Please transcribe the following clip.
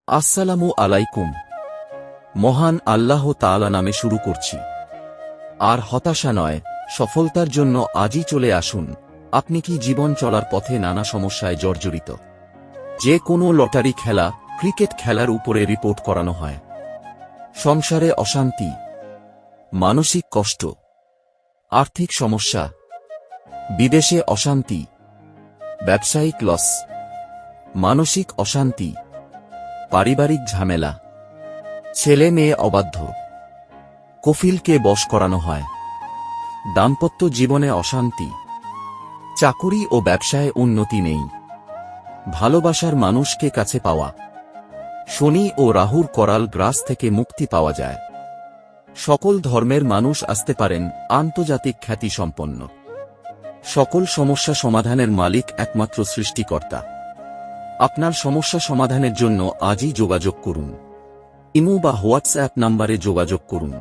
আসসালামু আলাইকুম। মহান আল্লাহ তাআলা নামে শুরু করছি। আর হতাশা নয়, সফলতার জন্য আজই চলে আসুন। আপনি কি জীবন চলার পথে নানা সমস্যায় জর্জরিত? যে কোনো লটারি খেলা, ক্রিকেট খেলার উপরে রিপোর্ট করানো হয়। সংসারে অশান্তি, মানসিক কষ্ট, আর্থিক সমস্যা, বিদেশে অশান্তি, ব্যবসায়িক লস, মানসিক অশান্তি, পারিবারিক ঝামেলা, ছেলে মেয়ে অবাধ্য, কফিলকে বশ করানো হয়, দাম্পত্য জীবনে অশান্তি, চাকুরি ও ব্যবসায় উন্নতি নেই, ভালোবাসার মানুষকে কাছে পাওয়া, শনি ও রাহুর করাল গ্রাস থেকে মুক্তি পাওয়া যায়। সকল ধর্মের মানুষ আসতে পারেন, আন্তর্জাতিক খ্যাতি সম্পন্ন। সকল সমস্যা সমাধানের মালিক একমাত্র সৃষ্টিকর্তা। আপনার সমস্যা সমাধানের জন্য আজই যোগাযোগ করুন। ইমো বা হোয়াটসঅ্যাপ নম্বরে যোগাযোগ করুন।